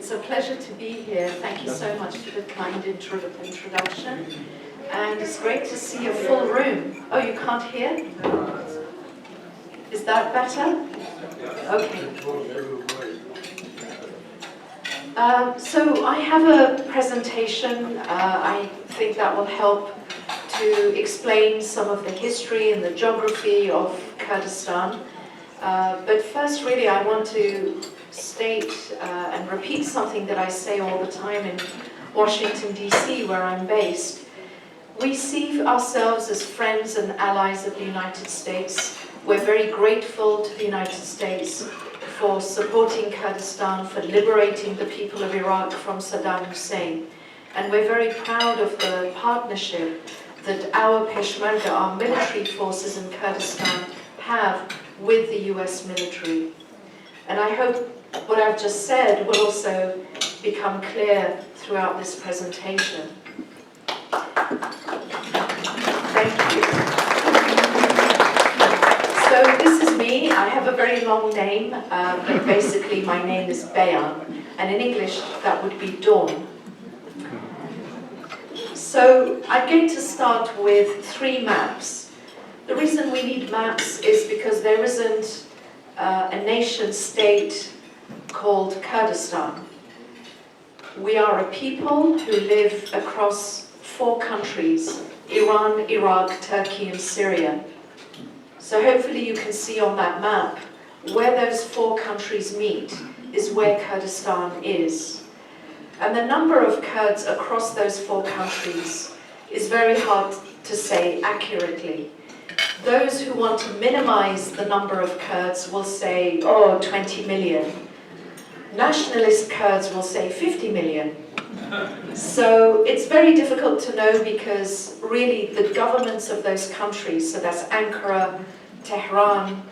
It's a pleasure to be here. Thank you so much for the kind introduction. And it's great to see a full room. Oh, you can't hear? Is that better? Okay. So I have a presentation. I think that will help to explain some of the history and the geography of Kurdistan. But first, really, I want to state and repeat something that I say all the time in Washington, D.C., where I'm based. We see ourselves as friends and allies of the United States. We're very grateful to the United States for supporting Kurdistan, for liberating the people of Iraq from Saddam Hussein. And we're very proud of the partnership that our Peshmerga, our military forces in Kurdistan, have with the US military. And I hope what I've just said will also become clear throughout this presentation. Thank you. So this is me. I have a very long name, but basically my name is Bayan, and in English that would be Dawn. So I'm going to start with 3 maps. The reason we need maps is because there isn't a nation-state called Kurdistan. We are a people who live across 4 countries: Iran, Iraq, Turkey, and Syria. So hopefully you can see on that map where those 4 countries meet is where Kurdistan is. And the number of Kurds across those 4 countries is very hard to say accurately. Those who want to minimize the number of Kurds will say, oh, 20 million. Nationalist Kurds will say 50 million. So it's very difficult to know because really the governments of those countries, so that's Ankara, Tehran,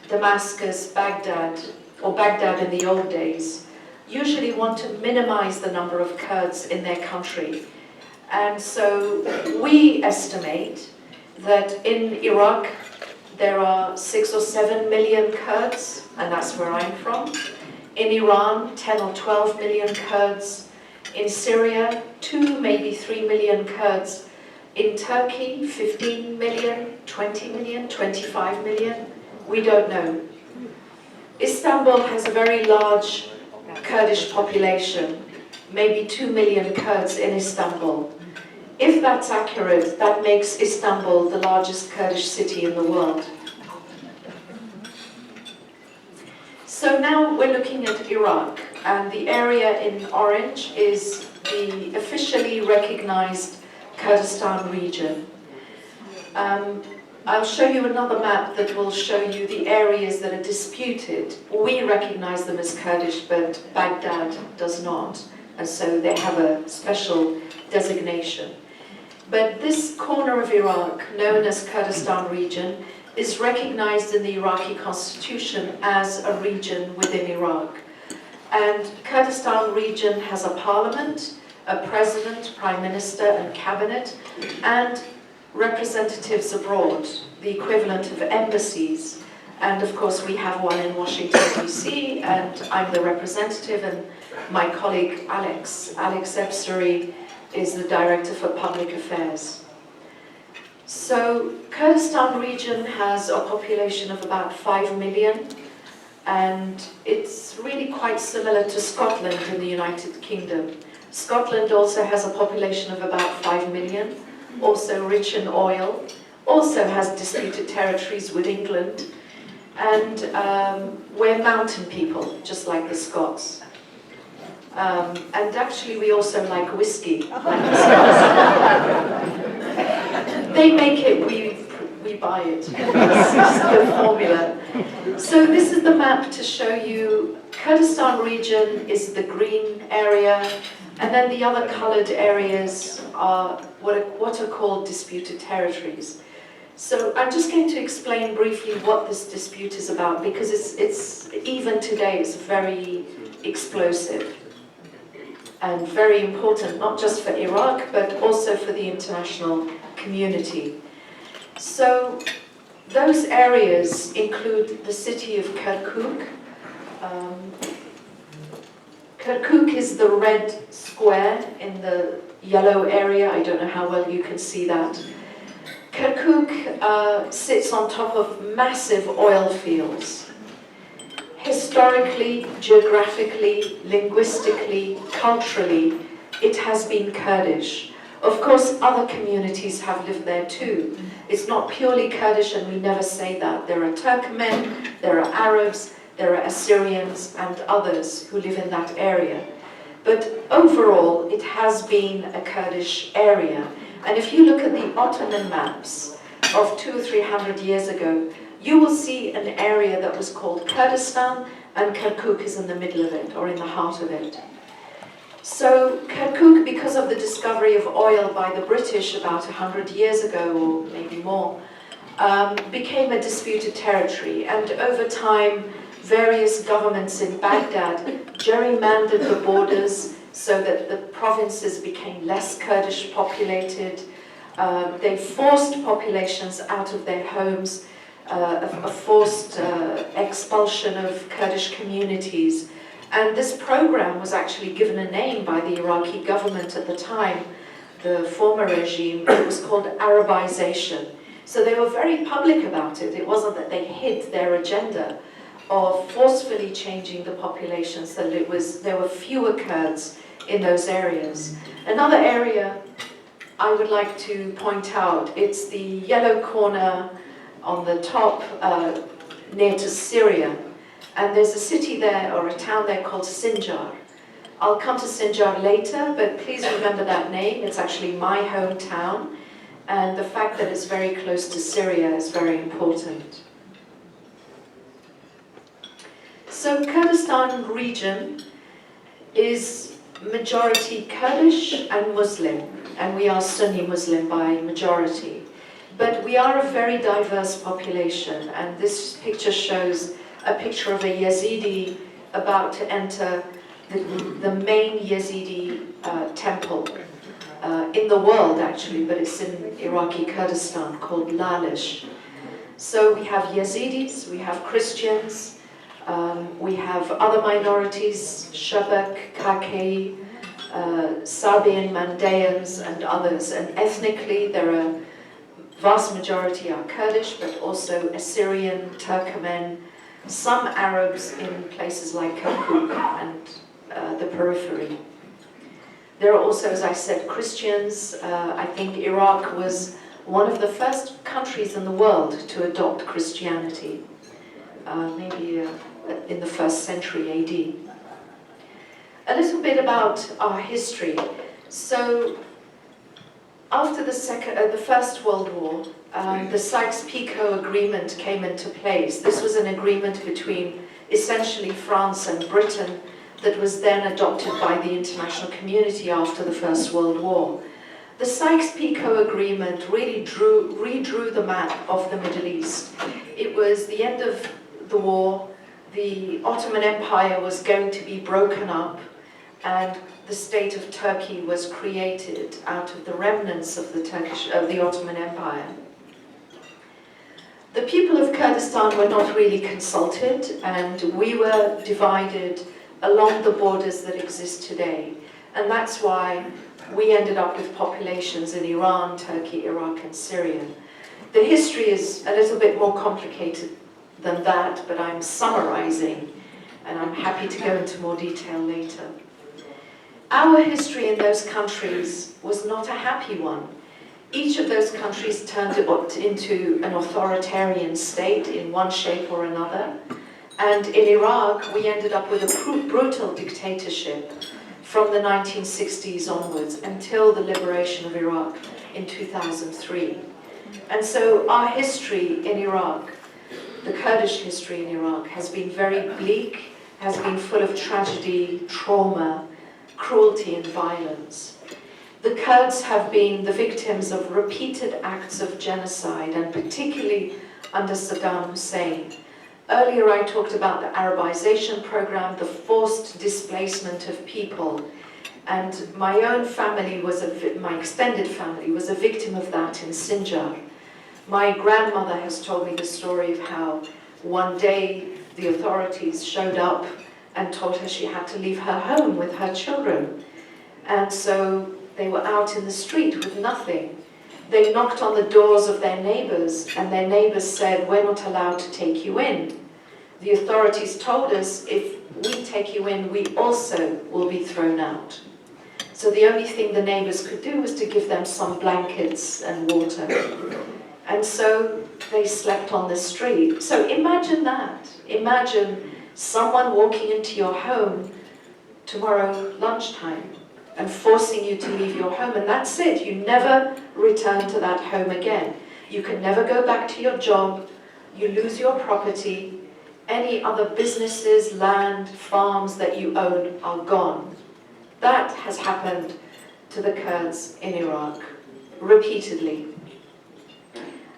Damascus, Baghdad, or Baghdad in the old days, usually want to minimize the number of Kurds in their country. And so we estimate that in Iraq there are 6 or 7 million Kurds, and that's where I'm from. In Iran, 10 or 12 million Kurds. In Syria, 2, maybe 3 million Kurds. In Turkey, 15 million, 20 million, 25 million. We don't know. Istanbul has a very large Kurdish population, maybe 2 million Kurds in Istanbul. If that's accurate, that makes Istanbul the largest Kurdish city in the world. So now we're looking at Iraq, and the area in orange is the officially recognized Kurdistan region. I'll show you another map that will show you the areas that are disputed. We recognize them as Kurdish, but Baghdad does not, and so they have a special designation. But this corner of Iraq, known as Kurdistan region, is recognized in the Iraqi constitution as a region within Iraq. And Kurdistan region has a parliament, a president, prime minister, and cabinet, and representatives abroad, the equivalent of embassies. And of course we have one in Washington, D.C., and I'm the representative, and my colleague Alex Ebsary is the Director for Public Affairs. So Kurdistan region has a population of about 5 million, and it's really quite similar to Scotland in the United Kingdom. Scotland also has a population of about 5 million, also rich in oil, also has disputed territories with England, and we're mountain people, just like the Scots. And actually we also like whiskey, like the Scots. They make it, we buy it. It's the formula. So this is the map to show you Kurdistan region is the green area, and then the other colored areas are what are called disputed territories. So I'm just going to explain briefly what this dispute is about, because it's even today it's very explosive and very important, not just for Iraq, but also for the international community. So those areas include the city of Kirkuk. Kirkuk is the red square in the yellow area. I don't know how well you can see that. Kirkuk sits on top of massive oil fields. Historically, geographically, linguistically, culturally, it has been Kurdish. Of course, other communities have lived there too. It's not purely Kurdish, and we never say that. There are Turkmen, there are Arabs, there are Assyrians and others who live in that area. But overall, it has been a Kurdish area. And if you look at the Ottoman maps of 200 or 300 years ago, you will see an area that was called Kurdistan, and Kirkuk is in the middle of it, or in the heart of it. So Kirkuk, because of the discovery of oil by the British about 100 years ago, or maybe more, became a disputed territory. And over time, various governments in Baghdad gerrymandered the borders so that the provinces became less Kurdish populated. They forced populations out of their homes, a forced expulsion of Kurdish communities. And this program was actually given a name by the Iraqi government at the time, the former regime. It was called Arabization. So they were very public about it. It wasn't that they hid their agenda of forcefully changing the population so that there were fewer Kurds in those areas. Another area I would like to point out, it's the yellow corner on the top near to Syria. And there's a city there, or a town there, called Sinjar. I'll come to Sinjar later, but please remember that name. It's actually my hometown, and the fact that it's very close to Syria is very important. So Kurdistan region is majority Kurdish and Muslim, and we are Sunni Muslim by majority. But we are a very diverse population, and this picture shows a picture of a Yazidi about to enter the main Yazidi temple in the world, actually, but it's in Iraqi Kurdistan, called Lalish. So we have Yazidis, we have Christians, we have other minorities, Shabak, Kakei, Sabian, Mandayans, and others. And ethnically, there are vast majority are Kurdish, but also Assyrian, Turkmen, some Arabs in places like Kirkuk and the periphery. There are also, as I said, Christians. I think Iraq was one of the first countries in the world to adopt Christianity, maybe in the 1st century AD. A little bit about our history. So, after the First World War, the Sykes-Picot Agreement came into place. This was an agreement between essentially France and Britain that was then adopted by the international community after the First World War. The Sykes-Picot Agreement really redrew the map of the Middle East. It was the end of the war. The Ottoman Empire was going to be broken up, and the state of Turkey was created out of the remnants of the Ottoman Empire. The people of Kurdistan were not really consulted, and we were divided along the borders that exist today. And that's why we ended up with populations in Iran, Turkey, Iraq, and Syria. The history is a little bit more complicated than that, but I'm summarizing, and I'm happy to go into more detail later. Our history in those countries was not a happy one. Each of those countries turned into an authoritarian state in one shape or another. And in Iraq, we ended up with a brutal dictatorship from the 1960s onwards until the liberation of Iraq in 2003. And so our history in Iraq, the Kurdish history in Iraq, has been very bleak, has been full of tragedy, trauma, cruelty and violence. The Kurds have been the victims of repeated acts of genocide, and particularly under Saddam Hussein. Earlier I talked about the Arabization program, the forced displacement of people, and my own family my extended family was a victim of that in Sinjar. My grandmother has told me the story of how one day the authorities showed up and told her she had to leave her home with her children. And so they were out in the street with nothing. They knocked on the doors of their neighbors, and their neighbors said, "We're not allowed to take you in. The authorities told us if we take you in, we also will be thrown out." So the only thing the neighbors could do was to give them some blankets and water. And so they slept on the street. So imagine that. Imagine someone walking into your home tomorrow lunchtime and forcing you to leave your home, and that's it. You never return to that home again. You can never go back to your job. You lose your property. Any other businesses, land, farms that you own are gone. That has happened to the Kurds in Iraq repeatedly.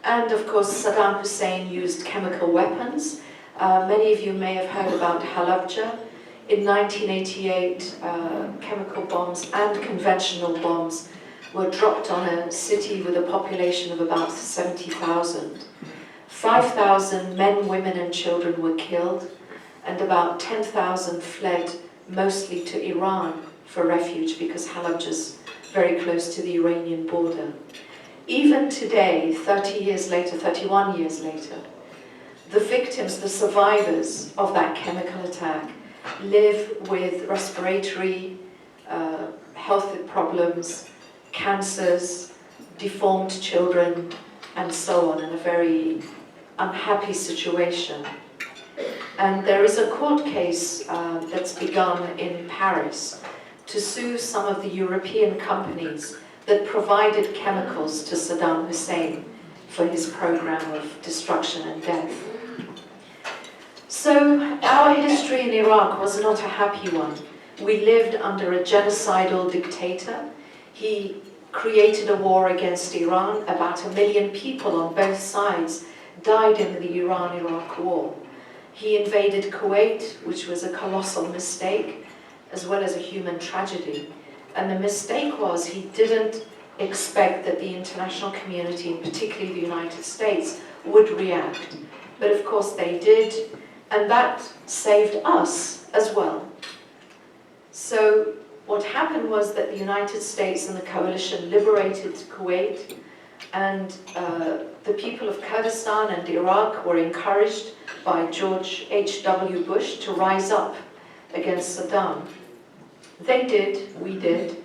And of course, Saddam Hussein used chemical weapons. Many of you may have heard about Halabja. In 1988, chemical bombs and conventional bombs were dropped on a city with a population of about 70,000. 5,000 men, women and children were killed, and about 10,000 fled mostly to Iran for refuge because Halabja is very close to the Iranian border. Even today, 30 years later, 31 years later, the victims, the survivors of that chemical attack, live with respiratory health problems, cancers, deformed children, and so on, in a very unhappy situation. And there is a court case that's begun in Paris to sue some of the European companies that provided chemicals to Saddam Hussein for his program of destruction and death. So our history in Iraq was not a happy one. We lived under a genocidal dictator. He created a war against Iran. About 1 million people on both sides died in the Iran-Iraq war. He invaded Kuwait, which was a colossal mistake, as well as a human tragedy. And the mistake was he didn't expect that the international community, and particularly the United States, would react. But of course they did, and that saved us as well. So what happened was that the United States and the coalition liberated Kuwait, and the people of Kurdistan and Iraq were encouraged by George H.W. Bush to rise up against Saddam. They did, we did.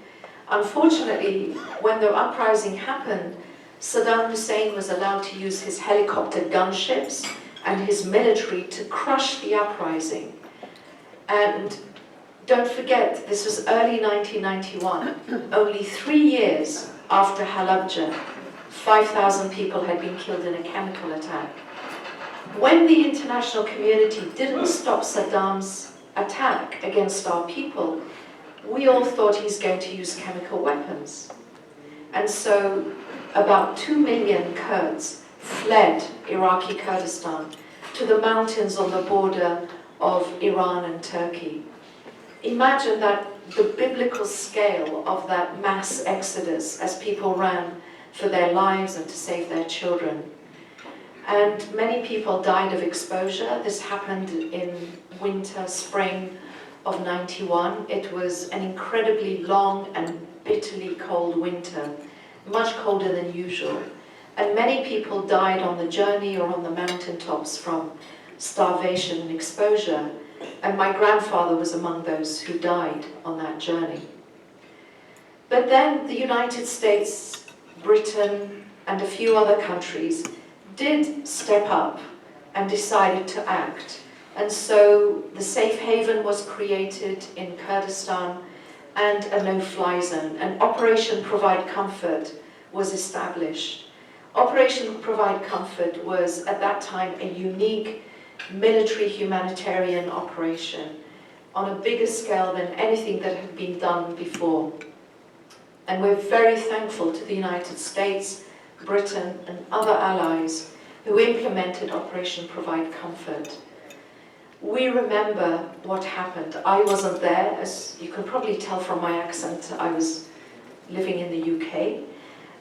Unfortunately, when the uprising happened, Saddam Hussein was allowed to use his helicopter gunships and his military to crush the uprising. And don't forget, this was early 1991, only 3 years after Halabja. 5,000 people had been killed in a chemical attack. When the international community didn't stop Saddam's attack against our people, we all thought he's going to use chemical weapons. And so about 2 million Kurds fled Iraqi Kurdistan to the mountains on the border of Iran and Turkey. Imagine that, the biblical scale of that mass exodus as people ran for their lives and to save their children. And many people died of exposure. This happened in winter, spring of 91. It was an incredibly long and bitterly cold winter, much colder than usual. And many people died on the journey or on the mountaintops from starvation and exposure. And my grandfather was among those who died on that journey. But then the United States, Britain, and a few other countries did step up and decided to act. And so the safe haven was created in Kurdistan and a no-fly zone. And Operation Provide Comfort was established. Operation Provide Comfort was, at that time, a unique military humanitarian operation on a bigger scale than anything that had been done before. And we're very thankful to the United States, Britain, and other allies who implemented Operation Provide Comfort. We remember what happened. I wasn't there, as you can probably tell from my accent. I was living in the UK,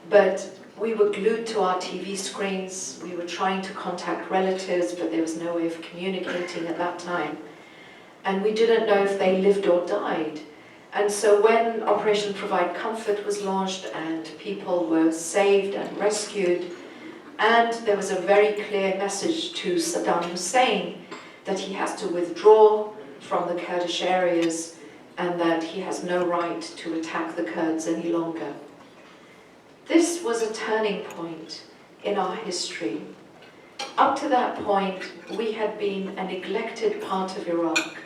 but we were glued to our TV screens. We were trying to contact relatives, but there was no way of communicating at that time. and we didn't know if they lived or died. And so when Operation Provide Comfort was launched and people were saved and rescued, and there was a very clear message to Saddam Hussein that he has to withdraw from the Kurdish areas and that he has no right to attack the Kurds any longer. This was a turning point in our history. Up to that point, we had been a neglected part of Iraq.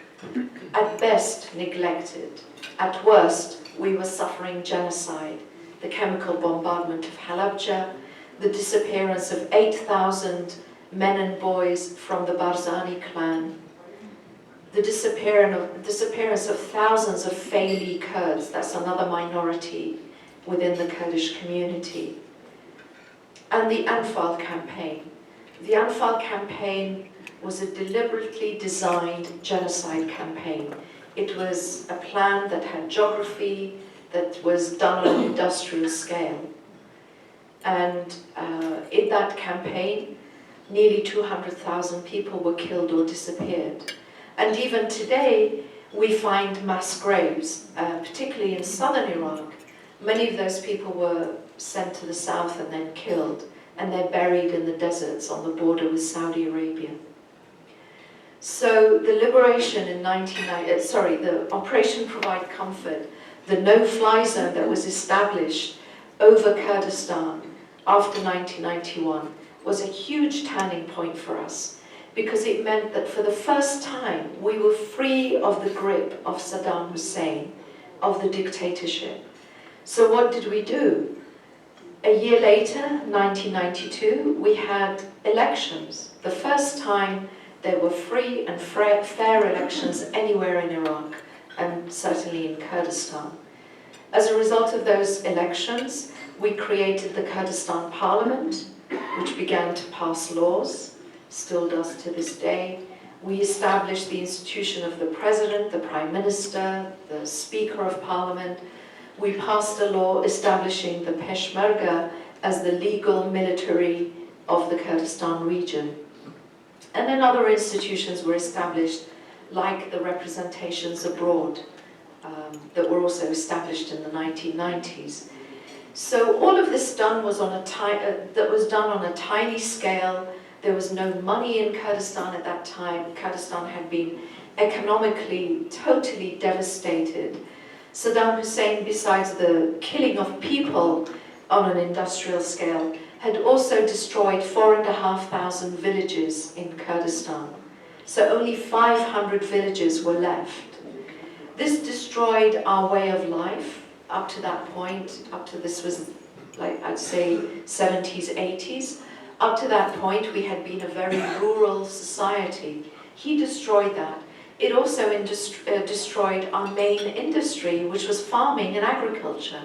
At best, neglected. At worst, we were suffering genocide, the chemical bombardment of Halabja, the disappearance of 8,000 men and boys from the Barzani clan, the disappearance of thousands of Faili Kurds, that's another minority within the Kurdish community, and the Anfal campaign. The Anfal campaign was a deliberately designed genocide campaign. It was a plan that had geography, that was done on an industrial scale. And in that campaign, nearly 200,000 people were killed or disappeared. And even today, we find mass graves, particularly in southern Iraq. Many of those people were sent to the south and then killed, and they're buried in the deserts on the border with Saudi Arabia. So the liberation in the Operation Provide Comfort, the no-fly zone that was established over Kurdistan after 1991 was a huge turning point for us, because it meant that for the first time we were free of the grip of Saddam Hussein, of the dictatorship. So what did we do? A year later, 1992, we had elections. The first time there were free and fair elections anywhere in Iraq, and certainly in Kurdistan. As a result of those elections, we created the Kurdistan Parliament, which began to pass laws, still does to this day. We established the institution of the President, the Prime Minister, the Speaker of Parliament. We passed a law establishing the Peshmerga as the legal military of the Kurdistan region. And then other institutions were established, like the representations abroad, that were also established in the 1990s. So all of this was done on a tiny scale. There was no money in Kurdistan at that time. Kurdistan had been economically totally devastated. Saddam Hussein, besides the killing of people on an industrial scale, had also destroyed 4,500 villages in Kurdistan. So only 500 villages were left. This destroyed our way of life up to that point, this was, like, I'd say 70s, 80s. Up to that point, we had been a very rural society. He destroyed that. It also destroyed our main industry, which was farming and agriculture.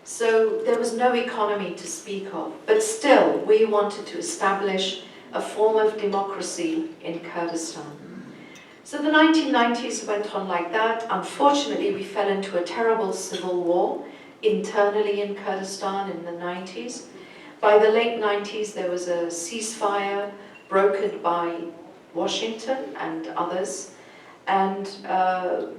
So there was no economy to speak of. But still, we wanted to establish a form of democracy in Kurdistan. So the 1990s went on like that. Unfortunately, we fell into a terrible civil war internally in Kurdistan in the 90s. By the late 90s, there was a ceasefire brokered by Washington and others, and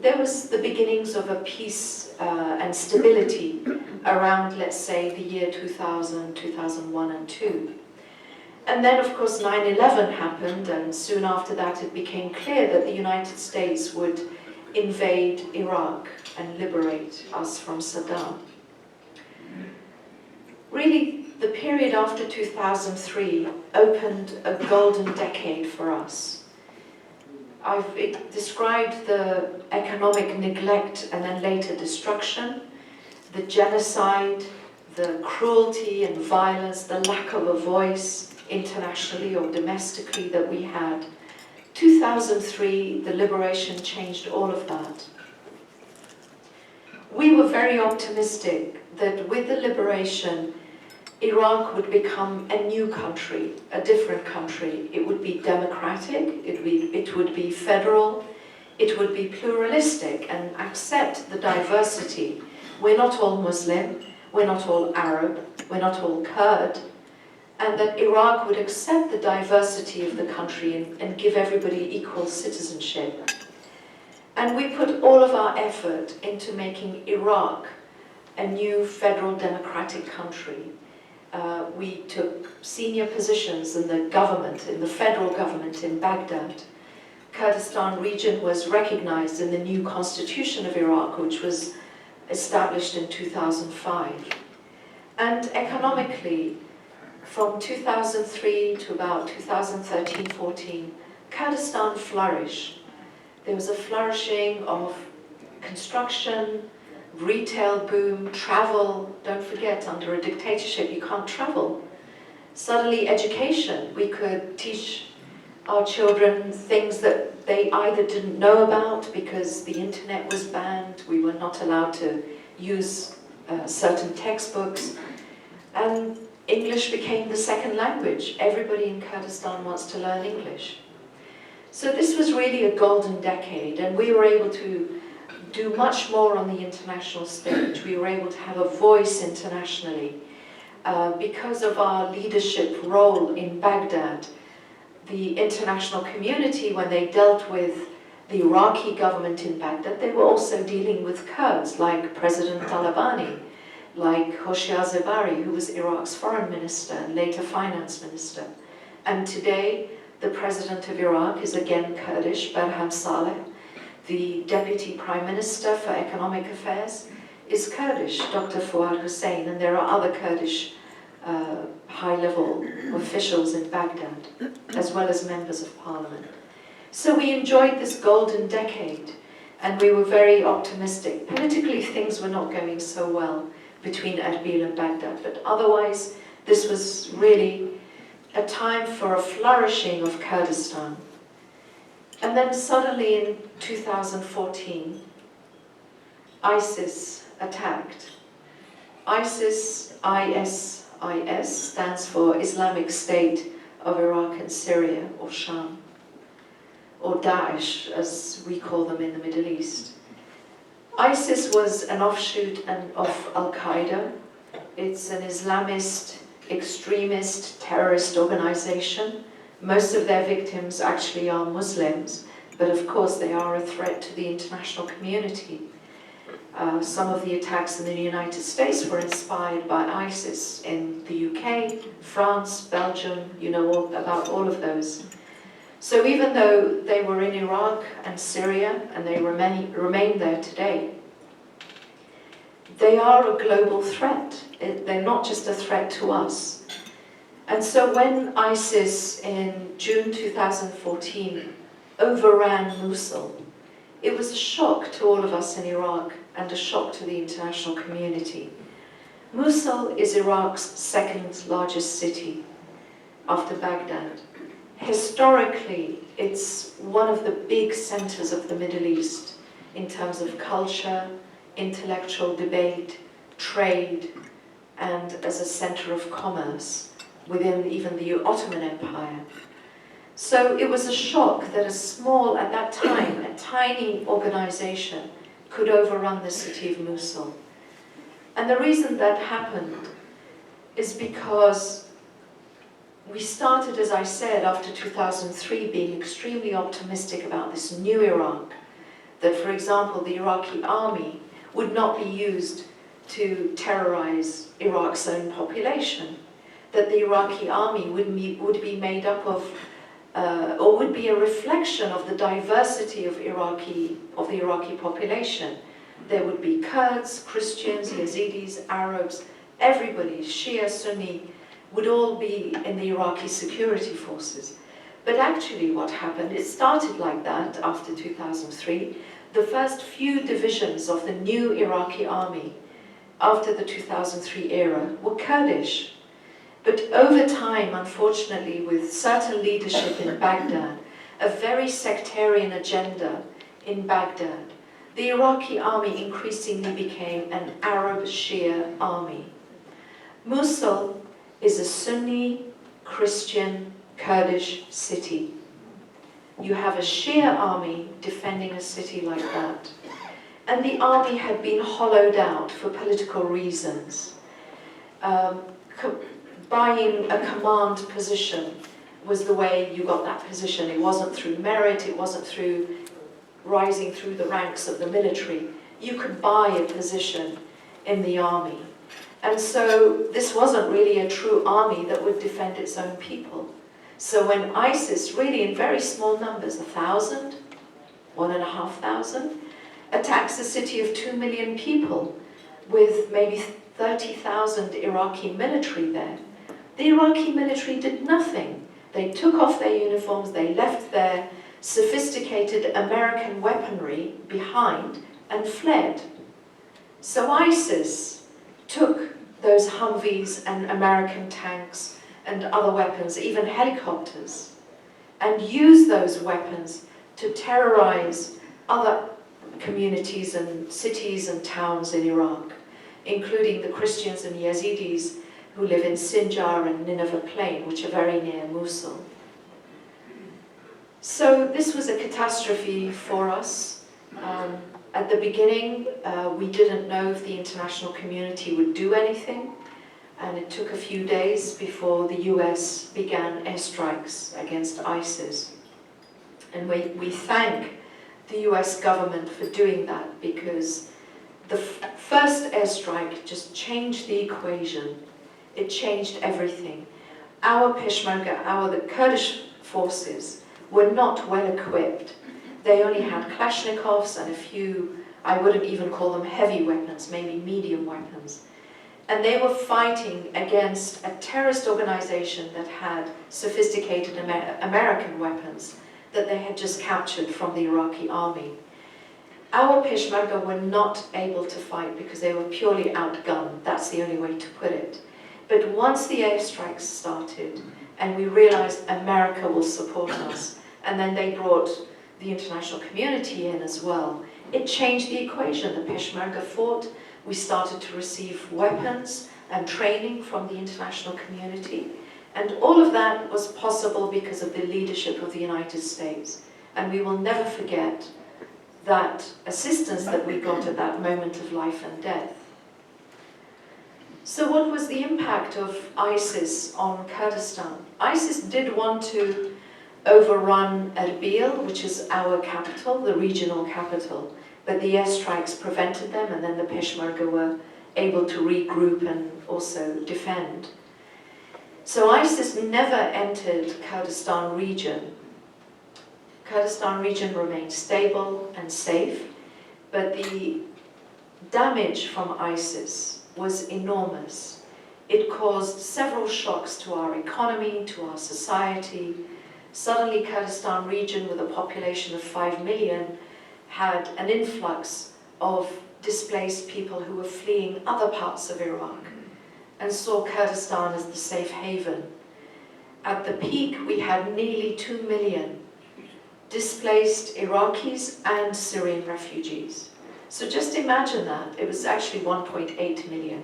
there was the beginnings of a peace and stability around, let's say, the year 2000, 2001 and 2. And then, of course, 9/11 happened, and soon after that it became clear that the United States would invade Iraq and liberate us from Saddam. Really, the period after 2003 opened a golden decade for us. I've described the economic neglect and then later destruction, the genocide, the cruelty and violence, the lack of a voice internationally or domestically that we had. 2003, the liberation changed all of that. We were very optimistic that with the liberation, Iraq would become a new country, a different country. It would be democratic, it would be federal, it would be pluralistic and accept the diversity. We're not all Muslim, we're not all Arab, we're not all Kurd, and that Iraq would accept the diversity of the country and give everybody equal citizenship. And we put all of our effort into making Iraq a new federal democratic country. We took senior positions in the government, in the federal government in Baghdad. Kurdistan region was recognized in the new constitution of Iraq, which was established in 2005. And economically, from 2003 to about 2013-14, Kurdistan flourished. There was a flourishing of construction, retail boom, travel. Don't forget, under a dictatorship, you can't travel. Suddenly, education. We could teach our children things that they either didn't know about because the internet was banned, we were not allowed to use certain textbooks, and English became the second language. Everybody in Kurdistan wants to learn English. So this was really a golden decade, and we were able to do much more on the international stage. We were able to have a voice internationally. Because of our leadership role in Baghdad, the international community, when they dealt with the Iraqi government in Baghdad, they were also dealing with Kurds, like President Talabani, like Hoshyar Zebari, who was Iraq's foreign minister and later finance minister. And today, the president of Iraq is again Kurdish, Barham Saleh. The deputy prime minister for economic affairs is Kurdish, Dr. Fuad Hussein, and there are other Kurdish high-level officials in Baghdad, as well as members of parliament. So we enjoyed this golden decade, and we were very optimistic. Politically, things were not going so well between Erbil and Baghdad, but otherwise, this was really a time for a flourishing of Kurdistan. And then suddenly in 2014, ISIS attacked. ISIS stands for Islamic State of Iraq and Syria, or Sham, or Daesh, as we call them in the Middle East. ISIS was an offshoot of Al-Qaeda. It's an Islamist, extremist, terrorist organization. Most of their victims actually are Muslims, but of course they are a threat to the international community. Some of the attacks in the United States were inspired by ISIS in the UK, France, Belgium, you know about all of those. So even though they were in Iraq and Syria, and they remain there today, they are a global threat. They're not just a threat to us. And so when ISIS in June 2014 overran Mosul, it was a shock to all of us in Iraq and a shock to the international community. Mosul is Iraq's second largest city after Baghdad. Historically, it's one of the big centers of the Middle East in terms of culture, intellectual debate, trade, and as a center of commerce within even the Ottoman Empire. So it was a shock that a small, at that time, a tiny organization could overrun the city of Mosul. And the reason that happened is because we started, as I said, after 2003, being extremely optimistic about this new Iraq. That, for example, the Iraqi army would not be used to terrorize Iraq's own population. That the Iraqi army would be made up of, or would be a reflection of the diversity of the Iraqi population. There would be Kurds, Christians, Yazidis, Arabs, everybody, Shia, Sunni, would all be in the Iraqi security forces. But actually what happened, it started like that after 2003. The first few divisions of the new Iraqi army after the 2003 era were Kurdish. But over time, unfortunately, with certain leadership in Baghdad, a very sectarian agenda in Baghdad, the Iraqi army increasingly became an Arab Shia army. Mosul is a Sunni, Christian, Kurdish city. You have a Shia army defending a city like that. And the army had been hollowed out for political reasons. Buying a command position was the way you got that position. It wasn't through merit, it wasn't through rising through the ranks of the military. You could buy a position in the army. And so this wasn't really a true army that would defend its own people. So when ISIS, really in very small numbers, 1,000, 1,500, attacks a city of 2 million people with maybe 30,000 Iraqi military there, the Iraqi military did nothing. They took off their uniforms, they left their sophisticated American weaponry behind and fled. So ISIS took those Humvees and American tanks and other weapons, even helicopters, and used those weapons to terrorize other communities and cities and towns in Iraq, including the Christians and Yazidis who live in Sinjar and Nineveh Plain, which are very near Mosul. So this was a catastrophe for us. At the beginning, we didn't know if the international community would do anything, and it took a few days before the US began airstrikes against ISIS. And we thank the US government for doing that, because the first airstrike just changed the equation. It changed everything. Our Peshmerga, the Kurdish forces, were not well equipped. They only had Kalashnikovs and a few, I wouldn't even call them heavy weapons, maybe medium weapons. And they were fighting against a terrorist organization that had sophisticated American weapons that they had just captured from the Iraqi army. Our Peshmerga were not able to fight because they were purely outgunned. That's the only way to put it. But once the airstrikes started, and we realized America will support us, and then they brought the international community in as well, it changed the equation. The Peshmerga fought. We started to receive weapons and training from the international community. And all of that was possible because of the leadership of the United States. And we will never forget that assistance that we got at that moment of life and death. So what was the impact of ISIS on Kurdistan? ISIS did want to overrun Erbil, which is our capital, the regional capital, but the airstrikes prevented them, and then the Peshmerga were able to regroup and also defend. So ISIS never entered Kurdistan region. Kurdistan region remained stable and safe, but the damage from ISIS was enormous. It caused several shocks to our economy, to our society. Suddenly Kurdistan region, with a population of 5 million, had an influx of displaced people who were fleeing other parts of Iraq and saw Kurdistan as the safe haven. At the peak, we had nearly 2 million displaced Iraqis and Syrian refugees. So just imagine that. It was actually 1.8 million.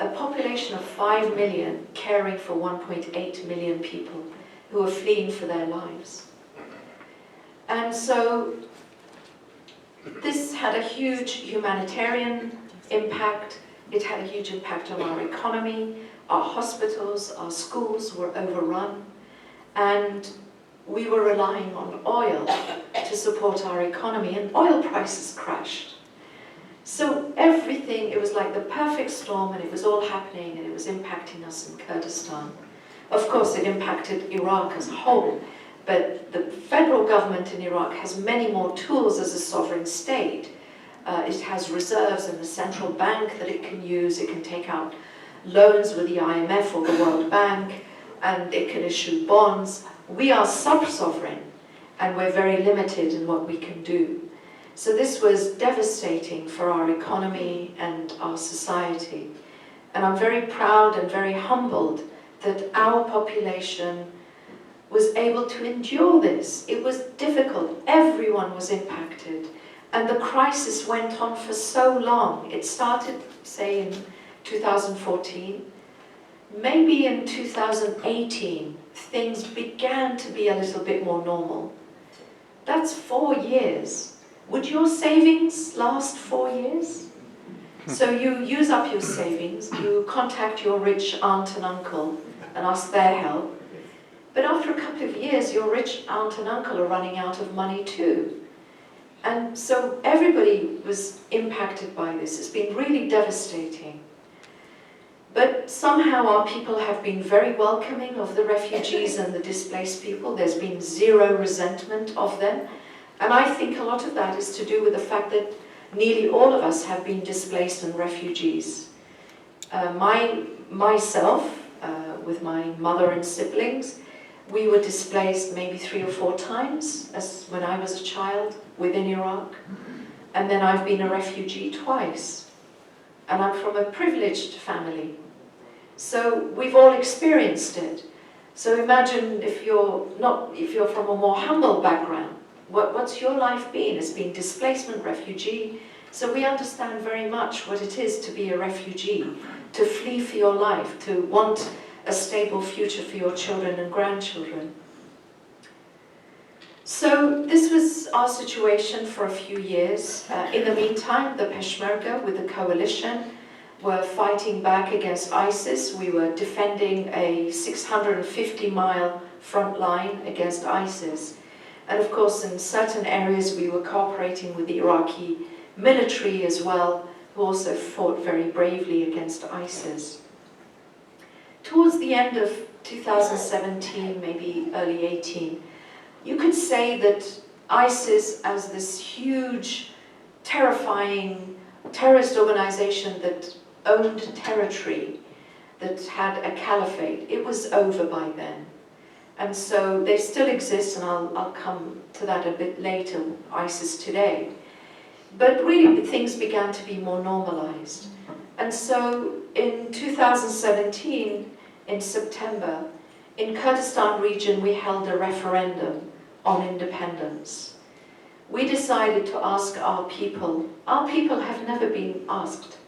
A population of 5 million caring for 1.8 million people who are fleeing for their lives. And so this had a huge humanitarian impact. It had a huge impact on our economy. Our hospitals, our schools were overrun, and we were relying on oil to support our economy, and oil prices crashed. So everything, it was like the perfect storm, and it was all happening, and it was impacting us in Kurdistan. Of course, it impacted Iraq as a whole, but the federal government in Iraq has many more tools as a sovereign state. It has reserves in the central bank that it can use. It can take out loans with the IMF or the World Bank, and it can issue bonds. We are sub-sovereign, and we're very limited in what we can do. So this was devastating for our economy and our society. And I'm very proud and very humbled that our population was able to endure this. It was difficult. Everyone was impacted. And the crisis went on for so long. It started, say, in 2014. Maybe in 2018, things began to be a little bit more normal. That's 4 years. Would your savings last 4 years? So you use up your savings, you contact your rich aunt and uncle and ask their help, But after a couple of years, your rich aunt and uncle are running out of money too. And so everybody was impacted by this. It's been really devastating. But somehow our people have been very welcoming of the refugees and the displaced people. There's been zero resentment of them. And I think a lot of that is to do with the fact that nearly all of us have been displaced and refugees. Myself, with my mother and siblings, we were displaced maybe 3 or 4 times when I was a child within Iraq. And then I've been a refugee twice. And I'm from a privileged family. So we've all experienced it. So imagine if you're from a more humble background, what's your life been? It's been displacement, refugee. So we understand very much what it is to be a refugee, to flee for your life, to want a stable future for your children and grandchildren. So this was our situation for a few years. In the meantime, the Peshmerga with the coalition were fighting back against ISIS. We were defending a 650-mile front line against ISIS. And of course, in certain areas, we were cooperating with the Iraqi military as well, who also fought very bravely against ISIS. Towards the end of 2017, maybe early 18, you could say that ISIS, as this huge, terrifying terrorist organization that owned territory, that had a caliphate, it was over by then. And so they still exist, and I'll come to that a bit later, ISIS today. But really, things began to be more normalized. And so in 2017, in September, in Kurdistan region, we held a referendum on independence. We decided to ask our people have never been asked,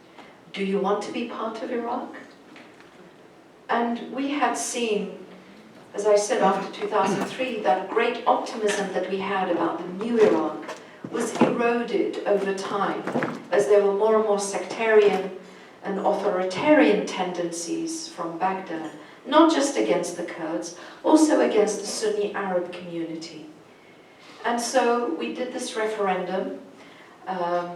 do you want to be part of Iraq? And we had seen, as I said, after 2003, that great optimism that we had about the new Iraq was eroded over time as there were more and more sectarian and authoritarian tendencies from Baghdad, not just against the Kurds, also against the Sunni Arab community. And so we did this referendum.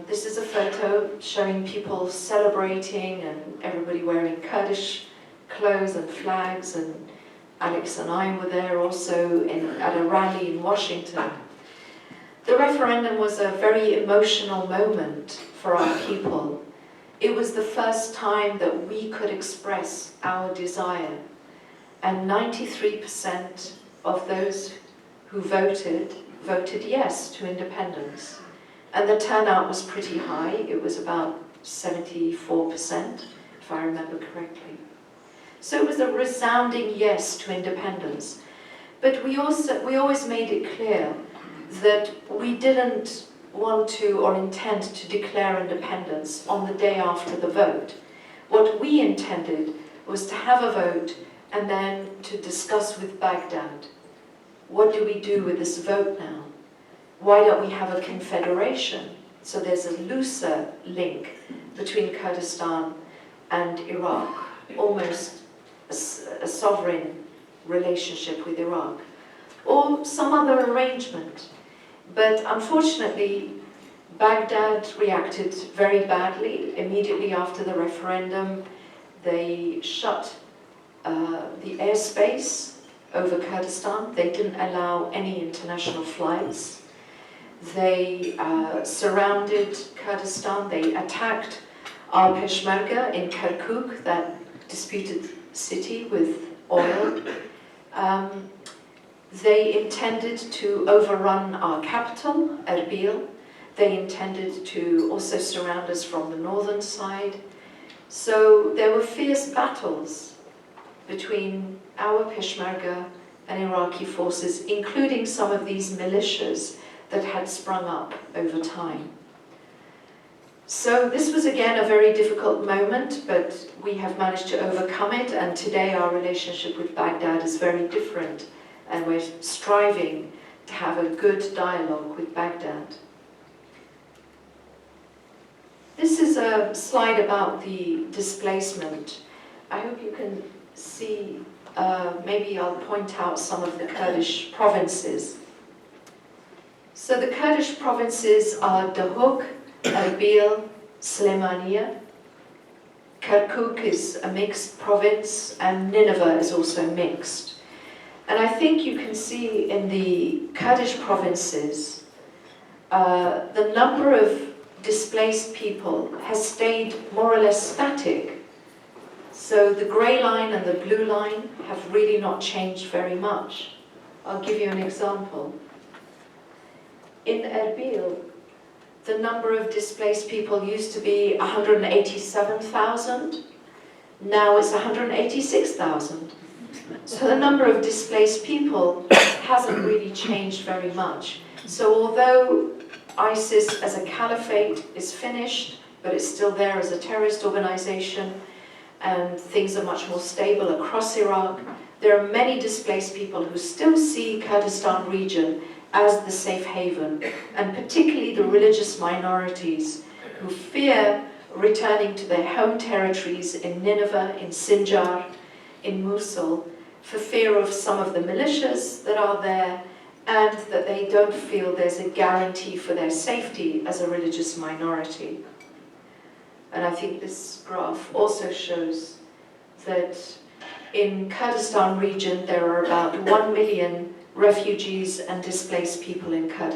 This is a photo showing people celebrating and everybody wearing Kurdish clothes and flags, and Alex and I were there also at a rally in Washington. The referendum was a very emotional moment for our people. It was the first time that we could express our desire, and 93% of those who voted yes to independence. And the turnout was pretty high. It was about 74%, if I remember correctly. So it was a resounding yes to independence. But we always made it clear that we didn't want to or intend to declare independence on the day after the vote. What we intended was to have a vote and then to discuss with Baghdad, what do we do with this vote now? Why don't we have a confederation? So there's a looser link between Kurdistan and Iraq, almost a sovereign relationship with Iraq, or some other arrangement. But unfortunately, Baghdad reacted very badly. Immediately after the referendum, they shut the airspace over Kurdistan. They didn't allow any international flights. They surrounded Kurdistan. They attacked our Peshmerga in Kirkuk, that disputed city with oil. They intended to overrun our capital, Erbil. They intended to also surround us from the northern side. So there were fierce battles between our Peshmerga and Iraqi forces, including some of these militias that had sprung up over time. So this was again a very difficult moment, but we have managed to overcome it, and today our relationship with Baghdad is very different, and we're striving to have a good dialogue with Baghdad. This is a slide about the displacement. I hope you can see maybe I'll point out some of the Kurdish provinces. So the Kurdish provinces are Duhok, Erbil, Slemania. Kirkuk is a mixed province, and Nineveh is also mixed. And I think you can see in the Kurdish provinces, the number of displaced people has stayed more or less static. So the grey line and the blue line have really not changed very much. I'll give you an example. In Erbil, the number of displaced people used to be 187,000. Now it's 186,000. So the number of displaced people hasn't really changed very much. So although ISIS as a caliphate is finished, but it's still there as a terrorist organization, and things are much more stable across Iraq, there are many displaced people who still see Kurdistan region as the safe haven, and particularly the religious minorities who fear returning to their home territories in Nineveh, in Sinjar, in Mosul, for fear of some of the militias that are there, and that they don't feel there's a guarantee for their safety as a religious minority. And I think this graph also shows that in Kurdistan region there are about 1 million refugees and displaced people in Kurdistan.